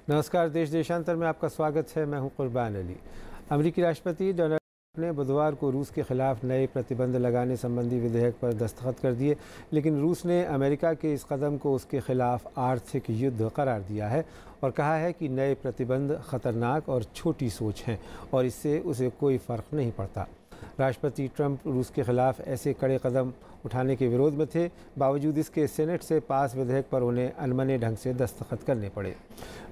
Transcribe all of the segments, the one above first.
नमस्कार, देश देशांतर में आपका स्वागत है। मैं हूं कुर्बान अली। अमेरिकी राष्ट्रपति डोनाल्ड ट्रंप ने बुधवार को रूस के खिलाफ नए प्रतिबंध लगाने संबंधी विधेयक पर दस्तखत कर दिए, लेकिन रूस ने अमेरिका के इस कदम को उसके खिलाफ आर्थिक युद्ध करार दिया है और कहा है कि नए प्रतिबंध खतरनाक और छोटी सोच हैं और इससे उसे कोई फ़र्क नहीं पड़ता। राष्ट्रपति ट्रंप रूस के खिलाफ ऐसे कड़े कदम उठाने के विरोध में थे, बावजूद इसके सेनेट से पास विधेयक पर उन्हें अनमने ढंग से दस्तखत करने पड़े।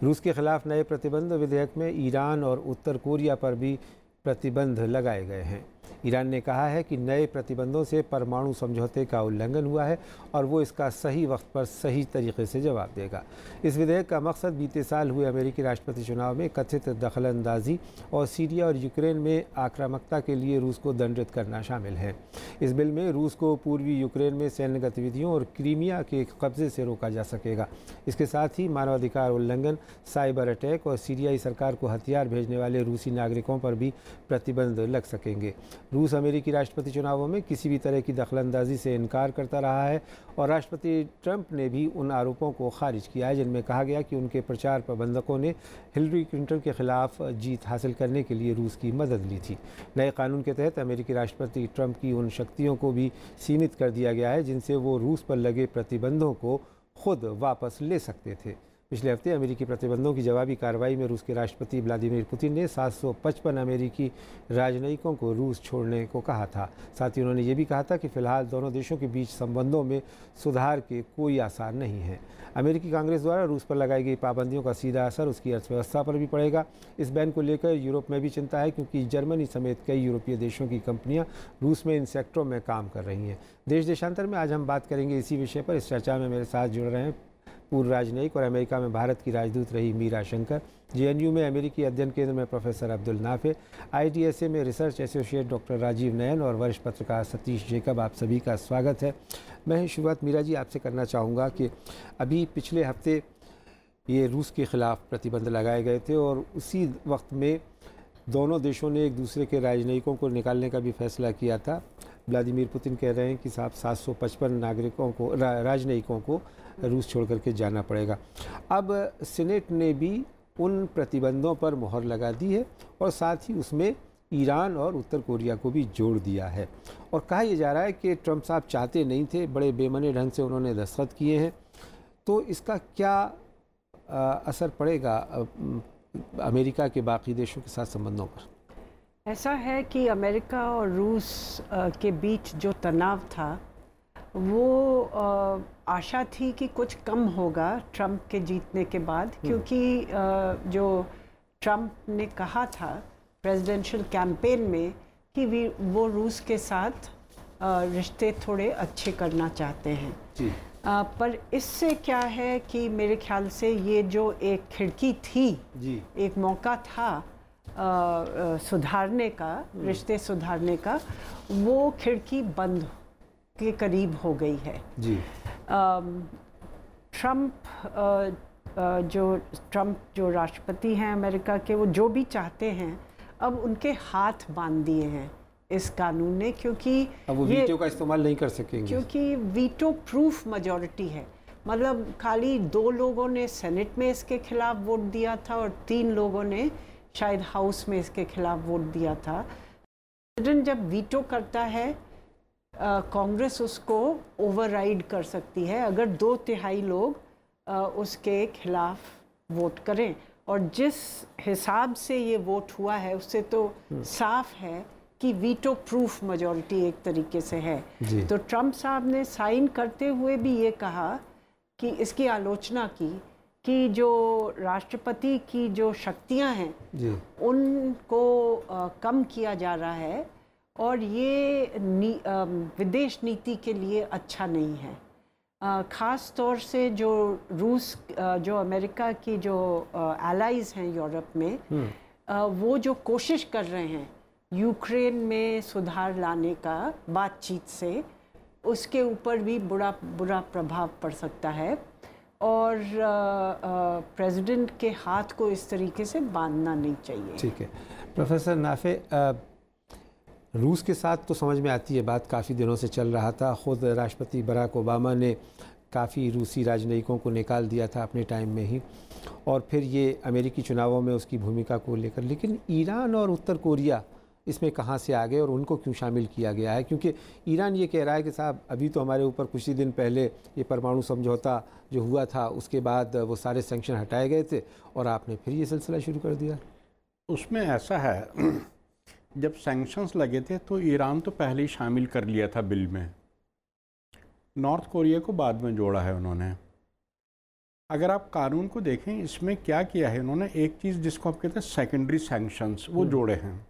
रूस के खिलाफ नए प्रतिबंध विधेयक में ईरान और उत्तर कोरिया पर भी प्रतिबंध लगाए गए हैं। ईरान ने कहा है कि नए प्रतिबंधों से परमाणु समझौते का उल्लंघन हुआ है और वो इसका सही वक्त पर सही तरीके से जवाब देगा। इस विधेयक का मकसद बीते साल हुए अमेरिकी राष्ट्रपति चुनाव में कथित दखलंदाजी और सीरिया और यूक्रेन में आक्रामकता के लिए रूस को दंडित करना शामिल है। इस बिल में रूस को पूर्वी यूक्रेन में सैन्य गतिविधियों और क्रीमिया के कब्जे से रोका जा सकेगा। इसके साथ ही मानवाधिकार उल्लंघन, साइबर अटैक और सीरियाई सरकार को हथियार भेजने वाले रूसी नागरिकों पर भी प्रतिबंध लग सकेंगे। रूस अमेरिकी राष्ट्रपति चुनावों में किसी भी तरह की दखलंदाजी से इनकार करता रहा है और राष्ट्रपति ट्रंप ने भी उन आरोपों को खारिज किया है जिनमें कहा गया कि उनके प्रचार प्रबंधकों ने हिलरी क्लिंटन के खिलाफ जीत हासिल करने के लिए रूस की मदद ली थी। नए कानून के तहत अमेरिकी राष्ट्रपति ट्रंप की उन शक्तियों को भी सीमित कर दिया गया है जिनसे वो रूस पर लगे प्रतिबंधों को खुद वापस ले सकते थे। पिछले हफ्ते अमेरिकी प्रतिबंधों की जवाबी कार्रवाई में रूस के राष्ट्रपति व्लादिमीर पुतिन ने 755 अमेरिकी राजनयिकों को रूस छोड़ने को कहा था। साथ ही उन्होंने ये भी कहा था कि फ़िलहाल दोनों देशों के बीच संबंधों में सुधार के कोई आसार नहीं है। अमेरिकी कांग्रेस द्वारा रूस पर लगाई गई पाबंदियों का सीधा असर उसकी अर्थव्यवस्था पर भी पड़ेगा। इस बैन को लेकर यूरोप में भी चिंता है, क्योंकि जर्मनी समेत कई यूरोपीय देशों की कंपनियां रूस में इन सेक्टरों में काम कर रही हैं। देश देशांतर में आज हम बात करेंगे इसी विषय पर। इस चर्चा में मेरे साथ जुड़ रहे हैं पूर्व राजनयिक और अमेरिका में भारत की राजदूत रही मीरा शंकर, जेएनयू में अमेरिकी अध्ययन केंद्र में प्रोफेसर अब्दुल नाफे, ITSA में research associate doctor Rajiv Nayan और वरिष्ठ पत्रकार सतीश जेकब। आप सभी का स्वागत है। मैं शुरुआत मीरा जी आपसे करना चाहूँगा कि अभी पिछले हफ्ते ये रूस के ख़िलाफ़ प्रतिबंध लगाए गए थे और उसी वक्त में दोनों देशों ने एक दूसरे के राजनयिकों को निकालने का भी फैसला किया था। व्लादिमीर पुतिन कह रहे हैं कि साहब 755 नागरिकों को राजनयिकों को रूस छोड़ करके जाना पड़ेगा। अब सीनेट ने भी उन प्रतिबंधों पर मुहर लगा दी है और साथ ही उसमें ईरान और उत्तर कोरिया को भी जोड़ दिया है और कहा यह जा रहा है कि ट्रंप साहब चाहते नहीं थे, बड़े बेमने ढंग से उन्होंने दस्तखत किए हैं। तो इसका क्या असर पड़ेगा अमेरिका के बाकी देशों के साथ संबंधों पर? ऐसा है कि अमेरिका और रूस के बीच जो तनाव था वो आशा थी कि कुछ कम होगा ट्रंप के जीतने के बाद, क्योंकि जो ट्रंप ने कहा था प्रेसिडेंशियल कैंपेन में कि वो रूस के साथ रिश्ते थोड़े अच्छे करना चाहते हैं जी। पर इससे क्या है कि मेरे ख्याल से ये जो एक खिड़की थी जी, एक मौका था सुधारने का, रिश्ते सुधारने का, वो खिड़की बंद के करीब हो गई है जी। ट्रंप जो राष्ट्रपति हैं अमेरिका के, वो जो भी चाहते हैं अब उनके हाथ बांध दिए हैं इस कानून ने, क्योंकि अब वो वीटो का इस्तेमाल नहीं कर सकेंगे, क्योंकि वीटो प्रूफ मेजॉरिटी है। मतलब खाली 2 लोगों ने सेनेट में इसके खिलाफ वोट दिया था और 3 लोगों ने शायद हाउस में इसके खिलाफ वोट दिया था। प्रेसिडेंट जब वीटो करता है कांग्रेस उसको ओवरराइड कर सकती है अगर 2/3 लोग उसके खिलाफ वोट करें, और जिस हिसाब से ये वोट हुआ है उससे तो साफ है कि वीटो प्रूफ मेजॉरिटी एक तरीके से है। तो ट्रंप साहब ने साइन करते हुए भी ये कहा कि इसकी आलोचना की कि जो राष्ट्रपति की जो शक्तियां हैं उनको कम किया जा रहा है और ये विदेश नीति के लिए अच्छा नहीं है। ख़ास तौर से जो रूस जो अमेरिका की जो एलाइज हैं यूरोप में, वो जो कोशिश कर रहे हैं यूक्रेन में सुधार लाने का बातचीत से, उसके ऊपर भी बुरा प्रभाव पड़ सकता है और प्रेसिडेंट के हाथ को इस तरीके से बांधना नहीं चाहिए। ठीक है प्रोफेसर नाफे, रूस के साथ तो समझ में आती है बात, काफ़ी दिनों से चल रहा था। ख़ुद राष्ट्रपति बराक ओबामा ने काफ़ी रूसी राजनयिकों को निकाल दिया था अपने टाइम में ही, और फिर ये अमेरिकी चुनावों में उसकी भूमिका को लेकर। लेकिन ईरान और उत्तर कोरिया इसमें कहाँ से आ गए और उनको क्यों शामिल किया गया है? क्योंकि ईरान ये कह रहा है कि साहब अभी तो हमारे ऊपर कुछ ही दिन पहले ये परमाणु समझौता जो हुआ था उसके बाद वो सारे सैंक्शन हटाए गए थे और आपने फिर ये सिलसिला शुरू कर दिया। उसमें ऐसा है, जब सैंक्शंस लगे थे तो ईरान तो पहले ही शामिल कर लिया था बिल में, नॉर्थ कोरिया को बाद में जोड़ा है उन्होंने। अगर आप कानून को देखें इसमें क्या किया है उन्होंने, एक चीज़ जिसको आप कहते हैं सेकेंडरी सैंक्शंस, वो जोड़े हैं।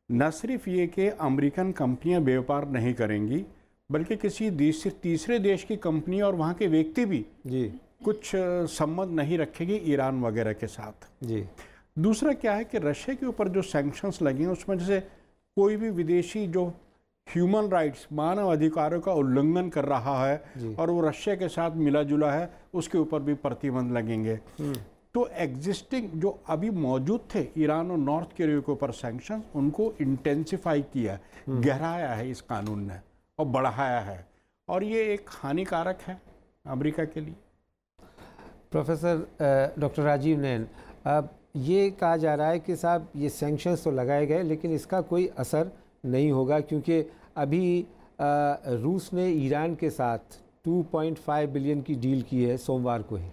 न सिर्फ ये कि अमेरिकन कंपनियां व्यापार नहीं करेंगी, बल्कि किसी तीसरे देश की कंपनी और वहाँ के व्यक्ति भी जी कुछ संबंध नहीं रखेगी ईरान वगैरह के साथ। जी। दूसरा क्या है कि रशिया के ऊपर जो सैंक्शंस लगे हैं उसमें जैसे कोई भी विदेशी जो ह्यूमन राइट्स, मानव अधिकारों का उल्लंघन कर रहा है और वो रशिया के साथ मिला जुला है, उसके ऊपर भी प्रतिबंध लगेंगे। तो एग्जिस्टिंग जो अभी मौजूद थे ईरान और नॉर्थ कोरिया के ऊपर सैंक्शन, उनको इंटेंसिफाई किया, गहराया है इस कानून ने और बढ़ाया है, और ये एक हानिकारक है अमेरिका के लिए। प्रोफेसर डॉक्टर राजीव नैन, अब ये कहा जा रहा है कि साहब ये सैंक्शंस तो लगाए गए लेकिन इसका कोई असर नहीं होगा, क्योंकि अभी रूस ने ईरान के साथ 2.5 बिलियन की डील की है सोमवार को ही।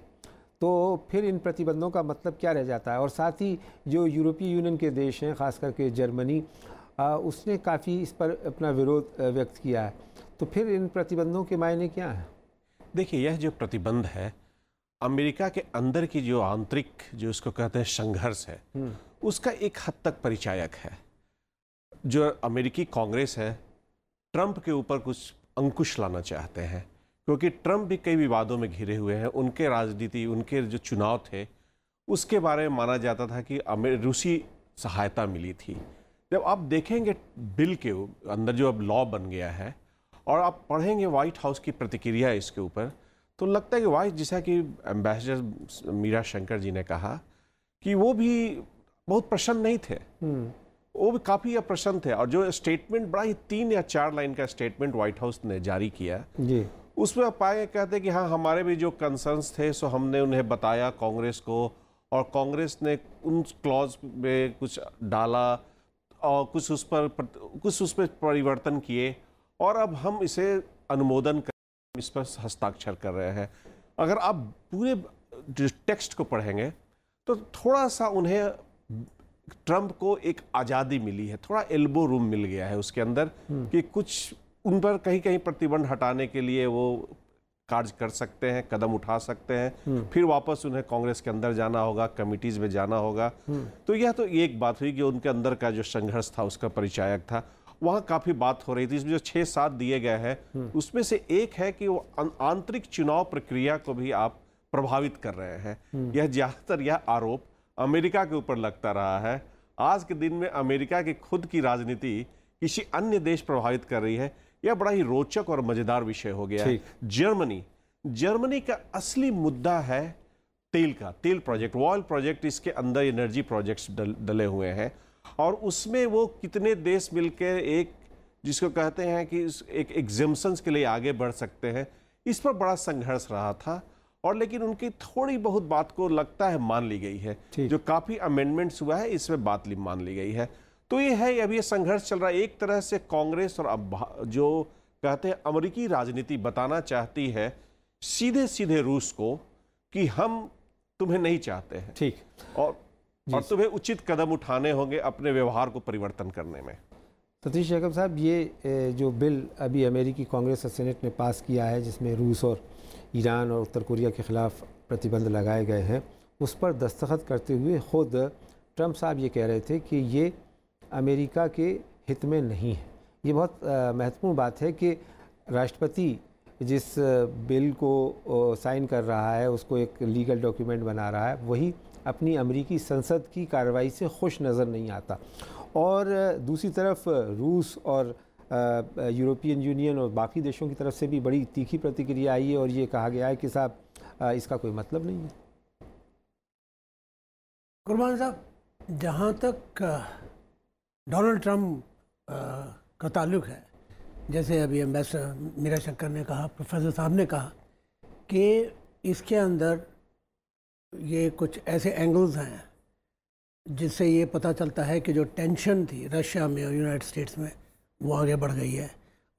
तो फिर इन प्रतिबंधों का मतलब क्या रह जाता है? और साथ ही जो यूरोपीय यूनियन के देश हैं, ख़ास करके जर्मनी, उसने काफ़ी इस पर अपना विरोध व्यक्त किया है। तो फिर इन प्रतिबंधों के मायने क्या हैं? देखिए, यह जो प्रतिबंध है अमेरिका के अंदर की जो आंतरिक, जो इसको कहते हैं संघर्ष है, उसका एक हद तक परिचायक है। जो अमेरिकी कांग्रेस है ट्रंप के ऊपर कुछ अंकुश लाना चाहते हैं, क्योंकि ट्रंप भी कई विवादों में घिरे हुए हैं। उनके राजनीति, उनके जो चुनाव थे उसके बारे में माना जाता था कि रूसी सहायता मिली थी। जब आप देखेंगे बिल के अंदर जो अब लॉ बन गया है और आप पढ़ेंगे व्हाइट हाउस की प्रतिक्रिया इसके ऊपर, तो लगता है कि जैसा कि एम्बेसडर मीरा शंकर जी ने कहा कि वो भी बहुत प्रसन्न नहीं थे, वो भी काफ़ी अप्रसन्न थे। और जो स्टेटमेंट, बड़ा ही 3 या 4 लाइन का स्टेटमेंट व्हाइट हाउस ने जारी किया जी, उसमें आप पाए कहते हैं कि हाँ, हमारे भी जो कंसर्न्स थे सो हमने उन्हें बताया कांग्रेस को, और कांग्रेस ने उन क्लॉज में कुछ डाला और कुछ उस पर परिवर्तन किए, और अब हम इसे अनुमोदन कर, इस पर हस्ताक्षर कर रहे हैं। अगर आप पूरे टेक्स्ट को पढ़ेंगे तो थोड़ा सा उन्हें, ट्रंप को एक आज़ादी मिली है, थोड़ा एल्बो रूम मिल गया है उसके अंदर कि कुछ उन पर कहीं कहीं प्रतिबंध हटाने के लिए वो कार्य कर सकते हैं, कदम उठा सकते हैं। फिर वापस उन्हें कांग्रेस के अंदर जाना होगा, कमिटीज में जाना होगा। तो यह तो एक बात हुई कि उनके अंदर का जो संघर्ष था उसका परिचायक था, वहाँ काफ़ी बात हो रही थी। इसमें जो 6-7 दिए गए हैं उसमें से एक है कि वो आंतरिक चुनाव प्रक्रिया को भी आप प्रभावित कर रहे हैं। यह ज़्यादातर यह आरोप अमेरिका के ऊपर लगता रहा है। आज के दिन में अमेरिका की खुद की राजनीति किसी अन्य देश प्रभावित कर रही है। यह बड़ा ही रोचक और मजेदार विषय हो गया है। जर्मनी का असली मुद्दा है तेल का, तेल प्रोजेक्ट, ऑयल प्रोजेक्ट, इसके अंदर एनर्जी प्रोजेक्ट्स डले हुए हैं, और उसमें वो कितने देश मिलकर एक, जिसको कहते हैं कि एक एग्जेम्पशंस के लिए आगे बढ़ सकते हैं, इस पर बड़ा संघर्ष रहा था। और लेकिन उनकी थोड़ी बहुत बात को लगता है मान ली गई है, जो काफ़ी अमेंडमेंट्स हुआ है इसमें बात मान ली गई है। तो ये है, अभी ये संघर्ष चल रहा है। एक तरह से कांग्रेस और अब जो कहते हैं अमेरिकी राजनीति बताना चाहती है सीधे सीधे रूस को कि हम तुम्हें नहीं चाहते हैं, ठीक, और तुम्हें उचित कदम उठाने होंगे अपने व्यवहार को परिवर्तन करने में। सतीश जैकब साहब, ये जो बिल अभी अमेरिकी कांग्रेस और सेनेट ने पास किया है, जिसमें रूस और ईरान और उत्तर कोरिया के ख़िलाफ़ प्रतिबंध लगाए गए हैं, उस पर दस्तखत करते हुए ख़ुद ट्रंप साहब ये कह रहे थे कि ये अमेरिका के हित में नहीं है। ये बहुत महत्वपूर्ण बात है कि राष्ट्रपति जिस बिल को साइन कर रहा है, उसको एक लीगल डॉक्यूमेंट बना रहा है, वही अपनी अमेरिकी संसद की कार्रवाई से खुश नज़र नहीं आता। और दूसरी तरफ रूस और यूरोपियन यूनियन और बाकी देशों की तरफ से भी बड़ी तीखी प्रतिक्रिया आई है, और ये कहा गया है कि साहब इसका कोई मतलब नहीं है। कुर्बान साहब, जहाँ तक डोनाल्ड ट्रंप का ताल्लुक़ है, जैसे अभी एम्बेसडर मीरा शंकर ने कहा, प्रोफेसर साहब ने कहा कि इसके अंदर ये कुछ ऐसे एंगल्स हैं जिससे ये पता चलता है कि जो टेंशन थी रशिया में और यूनाइटेड स्टेट्स में वो आगे बढ़ गई है।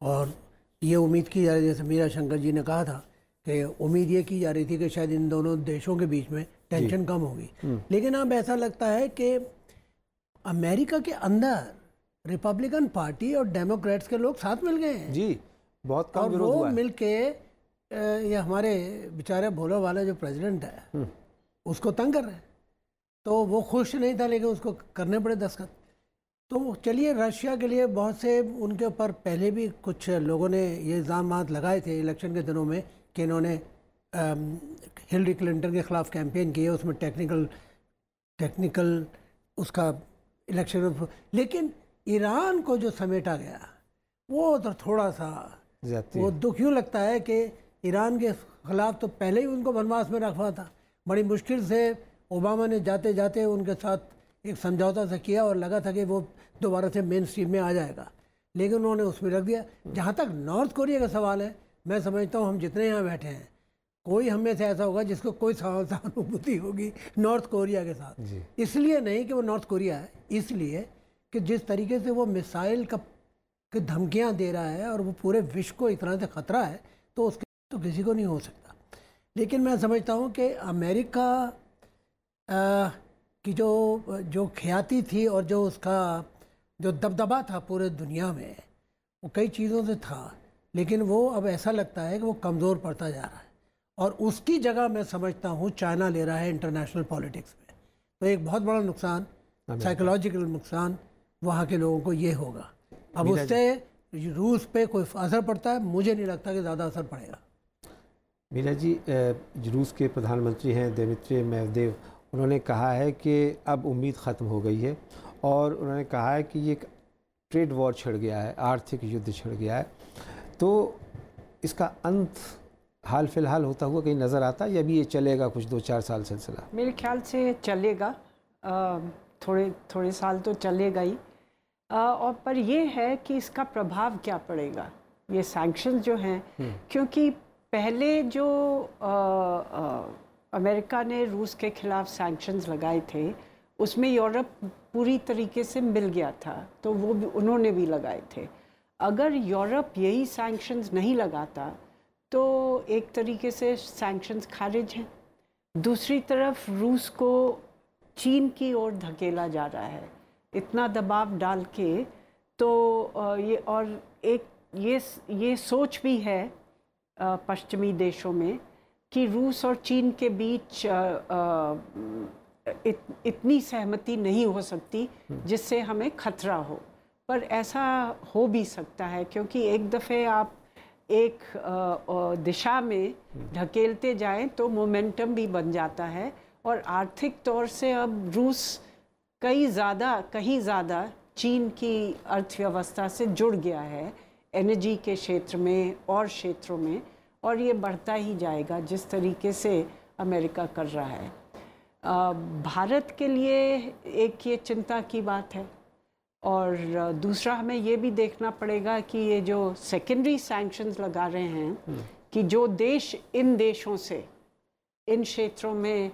और ये उम्मीद की जा रही, जैसे मीरा शंकर जी ने कहा था कि उम्मीद ये की जा रही थी कि शायद इन दोनों देशों के बीच में टेंशन कम होगी, लेकिन अब ऐसा लगता है कि अमेरिका के अंदर रिपब्लिकन पार्टी और डेमोक्रेट्स के लोग साथ मिल गए हैं जी, बहुत कम और विरोध वो हुआ है। मिल के ये हमारे बेचारे भोला वाला जो प्रेसिडेंट है उसको तंग कर रहे हैं। तो वो खुश नहीं था लेकिन उसको करने पड़े दस्तखत। तो चलिए, रशिया के लिए बहुत से उनके ऊपर पहले भी कुछ लोगों ने ये इल्ज़ाम लगाए थे इलेक्शन के दिनों में कि इन्होंने हिलरी क्लिंटन के ख़िलाफ़ कैंपेन किए, उसमें टेक्निकल उसका इलेक्शन। लेकिन ईरान को जो समेटा गया वो तो थोड़ा सा वो दुख यूँ लगता है कि ईरान के ख़िलाफ़ तो पहले ही उनको वनवास में रखा था। बड़ी मुश्किल से ओबामा ने जाते जाते उनके साथ एक समझौता से किया और लगा था कि वो दोबारा से मेन स्ट्रीम में आ जाएगा, लेकिन उन्होंने उसमें रख दिया। जहाँ तक नॉर्थ कोरिया का सवाल है, मैं समझता हूँ हम जितने यहाँ बैठे हैं कोई हम में से ऐसा होगा जिसको कोई सहानुभूति होगी नॉर्थ कोरिया के साथ। इसलिए नहीं कि वो नॉर्थ कोरिया है, इसलिए कि जिस तरीके से वो मिसाइल की धमकियाँ दे रहा है और वो पूरे विश्व को इतना से ख़तरा है, तो उसके तो किसी को नहीं हो सकता। लेकिन मैं समझता हूँ कि अमेरिका की जो ख्याति थी और जो उसका जो दबदबा था पूरे दुनिया में, वो कई चीज़ों से था, लेकिन वो अब ऐसा लगता है कि वो कमज़ोर पड़ता जा रहा है और उसकी जगह मैं समझता हूँ चाइना ले रहा है इंटरनेशनल पॉलिटिक्स में। तो एक बहुत बड़ा नुकसान, साइकोलॉजिकल नुकसान वहाँ के लोगों को ये होगा। अब उससे रूस पे कोई असर पड़ता है, मुझे नहीं लगता कि ज़्यादा असर पड़ेगा। मीरा जी, रूस के प्रधानमंत्री हैं दिमित्री मेदवेदेव, उन्होंने कहा है कि अब उम्मीद ख़त्म हो गई है और उन्होंने कहा है कि ये ट्रेड वॉर छिड़ गया है, आर्थिक युद्ध छिड़ गया है। तो इसका अंत हाल फिलहाल होता हुआ कहीं नज़र आता है या अभी ये चलेगा कुछ 2-4 साल सिलसिला? मेरे ख्याल से चलेगा, थोड़े साल तो चलेगा ही। और पर ये है कि इसका प्रभाव क्या पड़ेगा, ये सैंक्शंस जो हैं, क्योंकि पहले जो अमेरिका ने रूस के ख़िलाफ़ सैंक्शंस लगाए थे उसमें यूरोप पूरी तरीके से मिल गया था, तो वो भी उन्होंने भी लगाए थे। अगर यूरोप यही सैंक्शंस नहीं लगाता तो एक तरीके से सैंक्शंस खारिज हैं। दूसरी तरफ रूस को चीन की ओर धकेला जा रहा है इतना दबाव डाल के, तो ये और एक ये सोच भी है पश्चिमी देशों में कि रूस और चीन के बीच इतनी सहमति नहीं हो सकती जिससे हमें खतरा हो। पर ऐसा हो भी सकता है क्योंकि एक दफ़े आप एक दिशा में धकेलते जाएं तो मोमेंटम भी बन जाता है और आर्थिक तौर से अब रूस कहीं ज़्यादा चीन की अर्थव्यवस्था से जुड़ गया है, एनर्जी के क्षेत्र में और क्षेत्रों में, और ये बढ़ता ही जाएगा जिस तरीके से अमेरिका कर रहा है। भारत के लिए एक ये चिंता की बात है और दूसरा हमें ये भी देखना पड़ेगा कि ये जो सेकेंडरी सैंक्शंस लगा रहे हैं कि जो देश इन देशों से इन क्षेत्रों में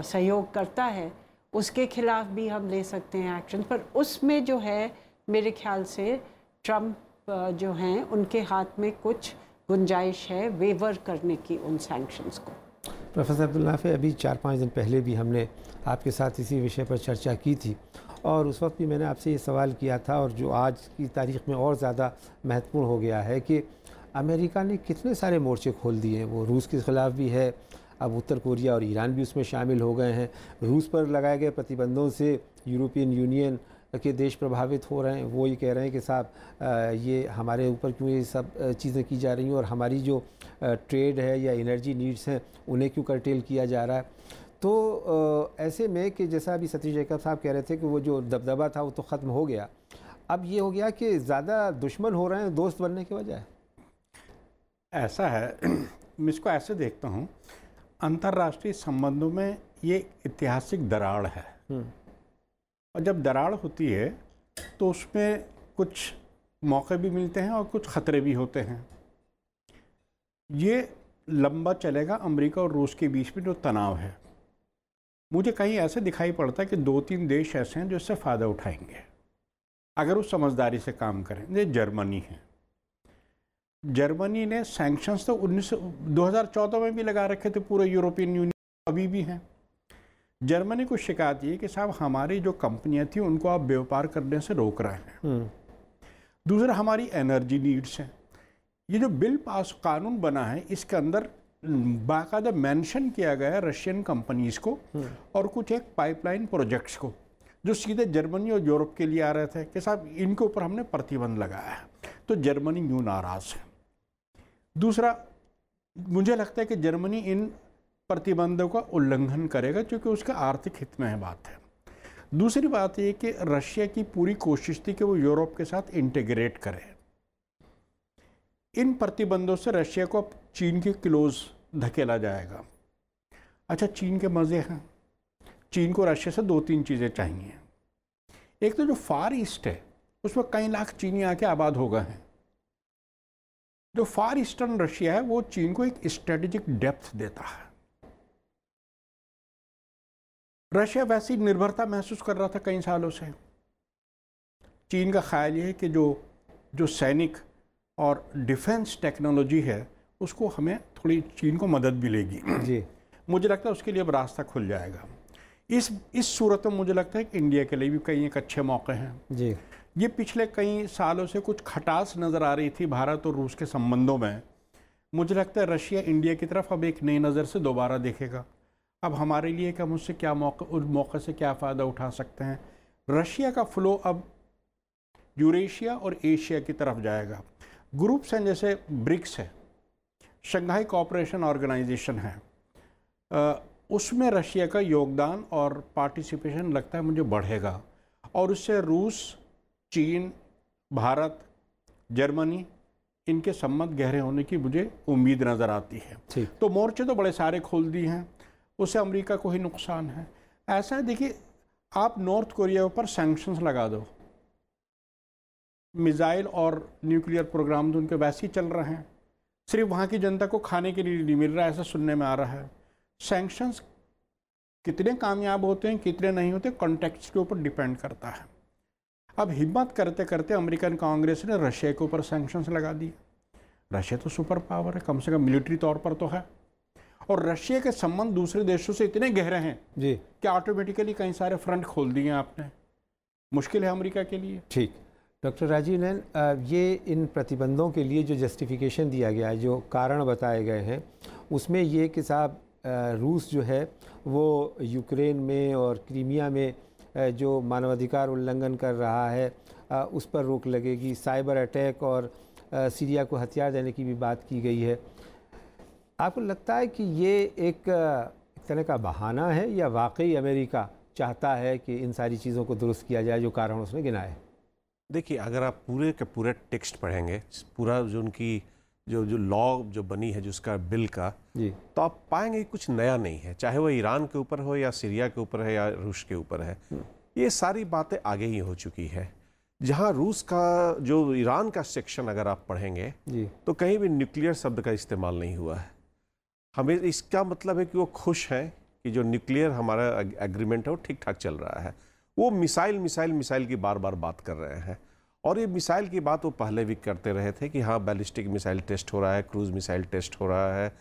सहयोग करता है उसके खिलाफ भी हम ले सकते हैं एक्शन। पर उसमें जो है मेरे ख्याल से ट्रम्प जो हैं उनके हाथ में कुछ गुंजाइश है वेवर करने की उन सैंक्शंस को। प्रोफेसर अब्दुल नाफे, अभी 4-5 दिन पहले भी हमने आपके साथ इसी विषय पर चर्चा की थी और उस वक्त भी मैंने आपसे ये सवाल किया था और जो आज की तारीख़ में और ज़्यादा महत्वपूर्ण हो गया है कि अमेरिका ने कितने सारे मोर्चे खोल दिए हैं। वो रूस के ख़िलाफ़ भी है, अब उत्तर कोरिया और ईरान भी उसमें शामिल हो गए हैं। रूस पर लगाए गए प्रतिबंधों से यूरोपियन यूनियन के देश प्रभावित हो रहे हैं। वो ये कह रहे हैं कि साहब ये हमारे ऊपर क्यों ये सब चीज़ें की जा रही हैं और हमारी जो ट्रेड है या एनर्जी नीड्स हैं उन्हें क्यों कर्टेल किया जा रहा है। तो ऐसे में कि जैसा अभी सतीश जैकब साहब कह रहे थे कि वो जो दबदबा था वो तो ख़त्म हो गया, अब ये हो गया कि ज़्यादा दुश्मन हो रहे हैं दोस्त बनने के बजाय। ऐसा है, मैं इसको ऐसे देखता हूँ, अंतर्राष्ट्रीय संबंधों में ये ऐतिहासिक दरार है और जब दरार होती है तो उसमें कुछ मौके भी मिलते हैं और कुछ ख़तरे भी होते हैं। ये लंबा चलेगा। अमेरिका और रूस के बीच में जो तनाव है, मुझे कहीं ऐसे दिखाई पड़ता है कि 2-3 देश ऐसे हैं जो इससे फ़ायदा उठाएंगे अगर वो समझदारी से काम करें। ये जर्मनी है। जर्मनी ने सैंक्शंस तो 2014 में भी लगा रखे थे, पूरे यूरोपियन यूनियन अभी भी हैं। जर्मनी को शिकायत ये कि साहब हमारी जो कंपनियां थी उनको आप व्यापार करने से रोक रहे हैं। दूसरा, हमारी एनर्जी नीड्स हैं। ये जो बिल पास कानून बना है, इसके अंदर बाकायदा मेंशन किया गया है रशियन कंपनीज को और कुछ एक पाइपलाइन प्रोजेक्ट्स को जो सीधे जर्मनी और यूरोप के लिए आ रहे थे कि साहब इनके ऊपर हमने प्रतिबंध लगाया है। तो जर्मनी यूँ नाराज़ है। दूसरा, मुझे लगता है कि जर्मनी इन प्रतिबंधों का उल्लंघन करेगा क्योंकि उसके आर्थिक हित में है बात है। दूसरी बात ये कि रशिया की पूरी कोशिश थी कि वो यूरोप के साथ इंटीग्रेट करे। इन प्रतिबंधों से रशिया को अब चीन के क्लोज धकेला जाएगा। अच्छा, चीन के मज़े हैं। चीन को रशिया से 2-3 चीज़ें चाहिए। एक तो जो फार ईस्ट है उसमें कई लाख चीनी आके आबाद हो गए हैं। जो फार ईस्टर्न रशिया है वो चीन को एक स्ट्रेटेजिक डेप्थ देता है। रशिया वैसी निर्भरता महसूस कर रहा था कई सालों से। चीन का ख्याल ये है कि जो सैनिक और डिफेंस टेक्नोलॉजी है उसको हमें थोड़ी चीन को मदद मिलेगी जी। मुझे लगता है उसके लिए अब रास्ता खुल जाएगा। इस सूरत में मुझे लगता है कि इंडिया के लिए भी कई एक अच्छे मौके हैं जी। ये पिछले कई सालों से कुछ खटास नज़र आ रही थी भारत और रूस के संबंधों में। मुझे लगता है रशिया इंडिया की तरफ अब एक नई नज़र से दोबारा देखेगा। अब हमारे लिए कि हम उससे क्या उस मौके से क्या फ़ायदा उठा सकते हैं। रशिया का फ्लो अब यूरेशिया और एशिया की तरफ जाएगा। ग्रुप्स हैं जैसे ब्रिक्स है, शंघाई कोऑपरेशन ऑर्गेनाइजेशन है, उसमें रशिया का योगदान और पार्टिसिपेशन लगता है मुझे बढ़ेगा और उससे रूस, चीन, भारत, जर्मनी इनके संबंध गहरे होने की मुझे उम्मीद नज़र आती है। तो मोर्चे तो बड़े सारे खोल दिए हैं, उससे अमेरिका को ही नुकसान है। ऐसा है, देखिए आप नॉर्थ कोरिया पर सैंक्शंस लगा दो, मिसाइल और न्यूक्लियर प्रोग्राम तो उनके वैसे ही चल रहे हैं, सिर्फ वहाँ की जनता को खाने के लिए नहीं मिल रहा है, ऐसा सुनने में आ रहा है। सैंक्शंस कितने कामयाब होते हैं कितने नहीं होते कॉन्टेक्स्ट के ऊपर डिपेंड करता है। अब हिम्मत करते करते अमेरिकन कांग्रेस ने रशिया के ऊपर सैंक्शंस लगा दिए। रशिया तो सुपर पावर है, कम से कम मिलिट्री तौर पर तो है, और रशिया के संबंध दूसरे देशों से इतने गहरे हैं जी कि ऑटोमेटिकली कई सारे फ्रंट खोल दिए आपने। मुश्किल है अमेरिका के लिए। ठीक, डॉक्टर राजीव नैन, ये इन प्रतिबंधों के लिए जो जस्टिफिकेशन दिया गया है, जो कारण बताए गए हैं, उसमें ये कि साहब रूस जो है वो यूक्रेन में और क्रीमिया में जो मानवाधिकार उल्लंघन कर रहा है उस पर रोक लगेगी। साइबर अटैक और सीरिया को हथियार देने की भी बात की गई है। आपको लगता है कि ये एक तरह का बहाना है या वाकई अमेरिका चाहता है कि इन सारी चीज़ों को दुरुस्त किया जाए जो कारण उसने गिनाए? देखिए, अगर आप पूरे के पूरे टेक्स्ट पढ़ेंगे, पूरा जो उनकी जो लॉ जो बनी है, जो उसका बिल का जी, तो आप पाएंगे कुछ नया नहीं है, चाहे वो ईरान के ऊपर हो या सीरिया के ऊपर है या रूस के ऊपर है। ये सारी बातें आगे ही हो चुकी है। जहां रूस का जो ईरान का सेक्शन अगर आप पढ़ेंगे जी, तो कहीं भी न्यूक्लियर शब्द का इस्तेमाल नहीं हुआ है। हमें इसका मतलब है कि वो खुश हैं कि जो न्यूक्लियर हमारा एग्रीमेंट है वो ठीक ठाक चल रहा है। वो मिसाइल की बार बार बात कर रहे हैं, और ये मिसाइल की बात वो पहले भी करते रहे थे कि हाँ बैलिस्टिक मिसाइल टेस्ट हो रहा है, क्रूज मिसाइल टेस्ट हो रहा है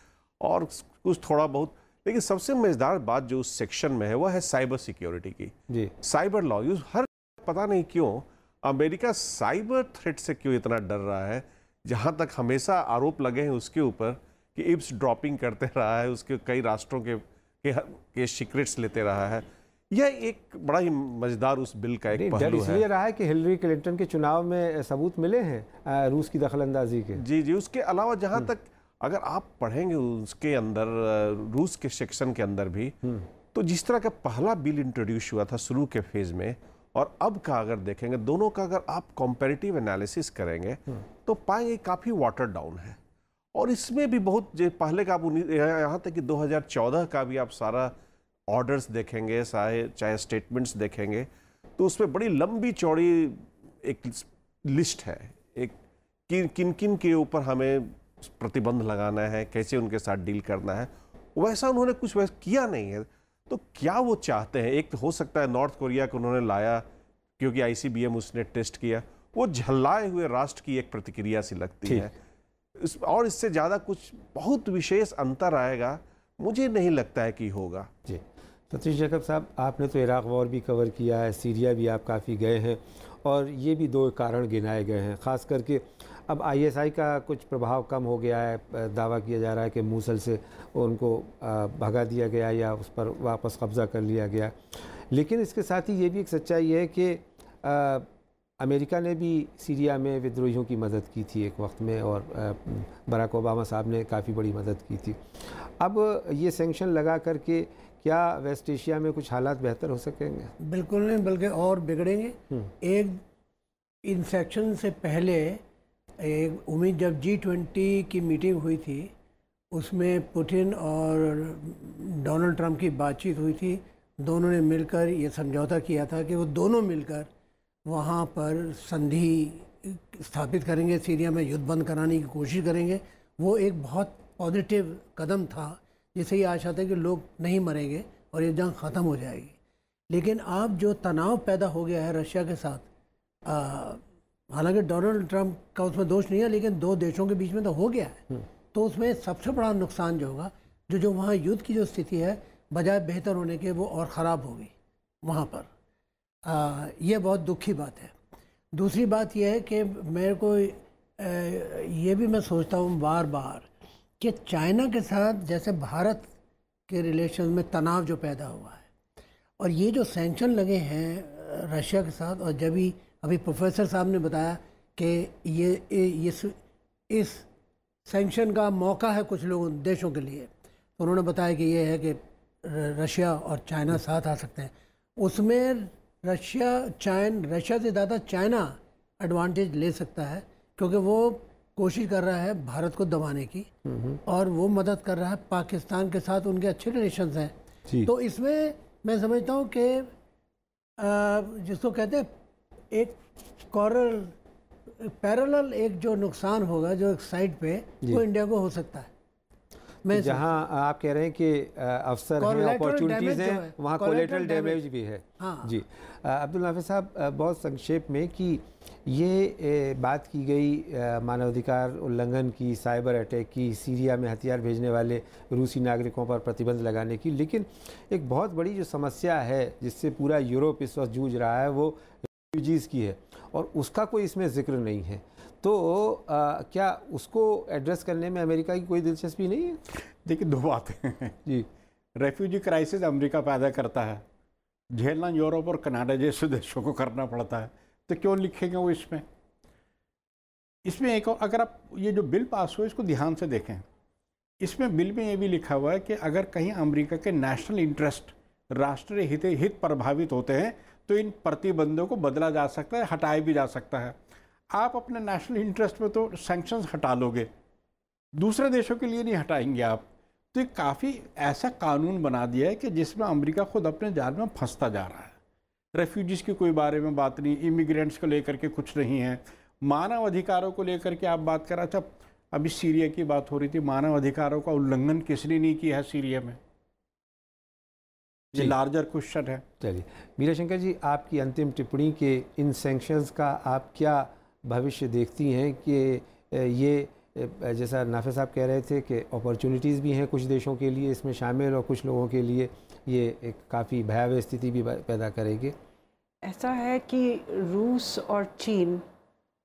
और कुछ थोड़ा बहुत। लेकिन सबसे मज़ेदार बात जो उस सेक्शन में है वह है साइबर सिक्योरिटी की जी, साइबर लॉ यूज। हर पता नहीं क्यों अमेरिका साइबर थ्रेट से क्यों इतना डर रहा है, जहाँ तक हमेशा आरोप लगे हैं उसके ऊपर कि इप्स ड्रॉपिंग करते रहा है, उसके कई राष्ट्रों के सीक्रेट्स लेते रहा है। यह एक बड़ा ही मजेदार उस बिल का एक पहलू है। इसलिए रहा है कि हिलरी क्लिंटन के चुनाव में सबूत मिले हैं रूस की दखलंदाजी के। जी। उसके अलावा जहां तक अगर आप पढ़ेंगे उसके अंदर रूस के सेक्शन के अंदर भी, तो जिस तरह का पहला बिल इंट्रोड्यूस हुआ था शुरू के फेज में और अब का अगर देखेंगे, दोनों का अगर आप कंपैरेटिव एनालिसिस करेंगे तो पाएंगे काफी वाटर डाउन है। और इसमें भी बहुत पहले का आप यहाँ तक कि 2014 का भी आप सारा ऑर्डर्स देखेंगे, चाहे स्टेटमेंट्स देखेंगे, तो उसमें बड़ी लंबी चौड़ी एक लिस्ट है, एक किन किन के ऊपर हमें प्रतिबंध लगाना है, कैसे उनके साथ डील करना है, वैसा उन्होंने कुछ वैसा किया नहीं है। तो क्या वो चाहते हैं? एक तो हो सकता है नॉर्थ कोरिया को उन्होंने लाया क्योंकि ICBM उसने टेस्ट किया, वो झल्लाए हुए राष्ट्र की एक प्रतिक्रिया सी लगती है। और इससे ज़्यादा कुछ बहुत विशेष अंतर आएगा मुझे नहीं लगता है कि होगा। जी सतीश जैकब साहब, आपने तो इराक वॉर भी कवर किया है, सीरिया भी आप काफ़ी गए हैं, और ये भी 2 कारण गिनाए गए हैं। ख़ास करके अब ISI का कुछ प्रभाव कम हो गया है, दावा किया जा रहा है कि मूसल से उनको भगा दिया गया या उस पर वापस कब्ज़ा कर लिया गया। लेकिन इसके साथ ही ये भी एक सच्चाई है कि अमेरिका ने भी सीरिया में विद्रोहियों की मदद की थी एक वक्त में, और बराक ओबामा साहब ने काफ़ी बड़ी मदद की थी। अब ये सैंक्शन लगा करके क्या वेस्ट एशिया में कुछ हालात बेहतर हो सकेंगे? बिल्कुल नहीं, बल्कि और बिगड़ेंगे। एक इन सैंक्शन से पहले एक उम्मीद, जब G20 की मीटिंग हुई थी, उसमें पुतिन और डोनाल्ड ट्रंप की बातचीत हुई थी। दोनों ने मिलकर ये समझौता किया था कि वो दोनों मिलकर वहाँ पर संधि स्थापित करेंगे, सीरिया में युद्ध बंद कराने की कोशिश करेंगे। वो एक बहुत पॉजिटिव कदम था, जिससे ये आशा था कि लोग नहीं मरेंगे और ये जंग ख़त्म हो जाएगी। लेकिन अब जो तनाव पैदा हो गया है रशिया के साथ, हालांकि डोनाल्ड ट्रंप का उसमें दोष नहीं है, लेकिन 2 देशों के बीच में तो हो गया है। तो उसमें सबसे बड़ा नुकसान जो होगा, जो वहाँ युद्ध की जो स्थिति है, बजाय बेहतर होने के वो और ख़राब होगी वहाँ पर। ये बहुत दुख की बात है। दूसरी बात यह है कि मेरे को ये भी मैं सोचता हूँ बार बार कि चाइना के साथ जैसे भारत के रिलेशन में तनाव जो पैदा हुआ है, और ये जो सैंक्शन लगे हैं रशिया के साथ, और जब भी अभी प्रोफेसर साहब ने बताया कि ये इस सैंक्शन का मौका है कुछ लोगों देशों के लिए, तो उन्होंने बताया कि ये है कि रशिया और चाइना साथ आ सकते हैं। उसमें रशिया से ज़्यादा चाइना एडवांटेज ले सकता है, क्योंकि वो कोशिश कर रहा है भारत को दबाने की, और वो मदद कर रहा है पाकिस्तान के साथ, उनके अच्छे रिलेशंस हैं। तो इसमें मैं समझता हूँ कि जिसको कहते हैं एक पैरेलल एक जो नुकसान होगा जो एक साइड पे, वो इंडिया को हो सकता है। जहाँ आप कह रहे हैं कि अवसर हैं, अपॉर्चुनिटीज़ हैं, वहाँ कोलेटरल डैमेज भी है। हाँ। जी अब्दुल नाफिस साहब, बहुत संक्षेप में कि ये बात की गई मानवाधिकार उल्लंघन की, साइबर अटैक की, सीरिया में हथियार भेजने वाले रूसी नागरिकों पर प्रतिबंध लगाने की, लेकिन एक बहुत बड़ी जो समस्या है जिससे पूरा यूरोप इस वक्त जूझ रहा है, वो रेफ्यूजीज़ की है, और उसका कोई इसमें जिक्र नहीं है। तो क्या उसको एड्रेस करने में अमेरिका की कोई दिलचस्पी नहीं है? देखिए, 2 बातें हैं जी। रेफ्यूजी क्राइसिस अमेरिका पैदा करता है, झेलना यूरोप और कनाडा जैसे देशों को करना पड़ता है, तो क्यों लिखेंगे वो इसमें? एक, अगर आप ये जो बिल पास हुआ इसको ध्यान से देखें, इसमें बिल में ये भी लिखा हुआ है कि अगर कहीं अमेरिका के नेशनल इंटरेस्ट, राष्ट्रीय हित प्रभावित होते हैं, तो इन प्रतिबंधों को बदला जा सकता है, हटाया भी जा सकता है। आप अपने नेशनल इंटरेस्ट में तो सैंक्शंस हटा लोगे, दूसरे देशों के लिए नहीं हटाएंगे आप। तो ये काफ़ी ऐसा कानून बना दिया है कि जिसमें अमेरिका खुद अपने जाल में फंसता जा रहा है। रेफ्यूजीज़ की कोई बारे में बात नहीं, इमिग्रेंट्स को लेकर के कुछ नहीं है, मानव अधिकारों को लेकर के आप बात कर रहा था। अभी सीरिया की बात हो रही थी, मानव अधिकारों का उल्लंघन किसने नहीं किया है सीरिया में, ये लार्जर क्वेश्चन है। चलिए मीरा शंकर जी, आपकी अंतिम टिप्पणी के इन सैंक्शंस का आप क्या भविष्य देखती हैं कि ये, जैसा नाफिस साहब कह रहे थे कि अपॉर्चुनिटीज़ भी हैं कुछ देशों के लिए इसमें शामिल, और कुछ लोगों के लिए ये एक काफ़ी भयावह स्थिति भी पैदा करेगी? ऐसा है कि रूस और चीन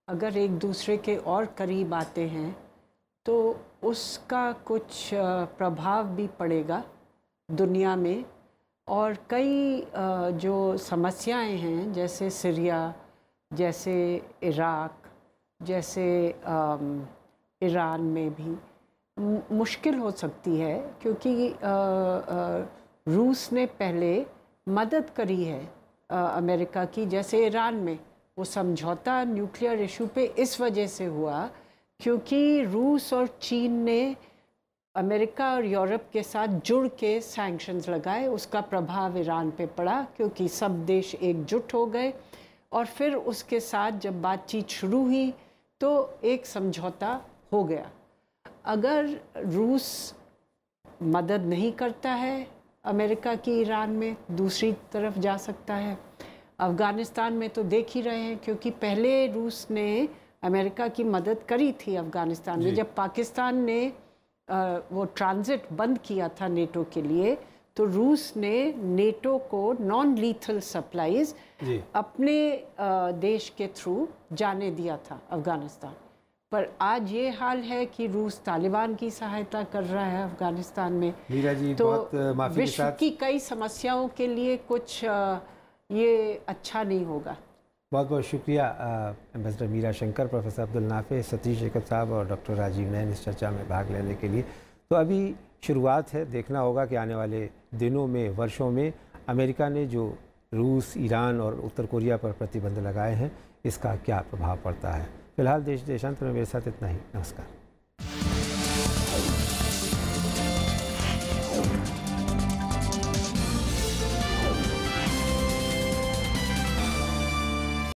अगर एक दूसरे के और करीब आते हैं तो उसका कुछ प्रभाव भी पड़ेगा दुनिया में, और कई जो समस्याएं हैं जैसे सीरिया, जैसे इराक, जैसे ईरान में भी मुश्किल हो सकती है, क्योंकि रूस ने पहले मदद करी है अमेरिका की। जैसे ईरान में वो समझौता न्यूक्लियर इशू पे इस वजह से हुआ क्योंकि रूस और चीन ने अमेरिका और यूरोप के साथ जुड़ के सैंक्शंस लगाए। उसका प्रभाव ईरान पे पड़ा क्योंकि सब देश एकजुट हो गए, और फिर उसके साथ जब बातचीत शुरू हुई तो एक समझौता हो गया। अगर रूस मदद नहीं करता है अमेरिका की ईरान में, दूसरी तरफ जा सकता है। अफ़गानिस्तान में तो देख ही रहे हैं, क्योंकि पहले रूस ने अमेरिका की मदद करी थी अफ़गानिस्तान में। जब पाकिस्तान ने वो ट्रांजिट बंद किया था नेटो के लिए, तो रूस ने नेटो को नॉन लीथल सप्लाईज अपने देश के थ्रू जाने दिया था अफ़गानिस्तान। पर आज ये हाल है कि रूस तालिबान की सहायता कर रहा है अफ़गानिस्तान में। मीरा जी, तो बहुत माफ़ी विश्व की कई समस्याओं के लिए कुछ ये अच्छा नहीं होगा। बहुत बहुत शुक्रिया एम्बेसडर मीरा शंकर, प्रोफेसर अब्दुल नाफे, सतीश जैकब साहब और डॉक्टर राजीव नैन इस चर्चा में भाग लेने के लिए। तो अभी शुरुआत है, देखना होगा कि आने वाले दिनों में, वर्षों में अमेरिका ने जो रूस, ईरान और उत्तर कोरिया पर प्रतिबंध लगाए हैं, इसका क्या प्रभाव पड़ता है। फिलहाल देश देशांतर में मेरे साथ इतना ही। नमस्कार।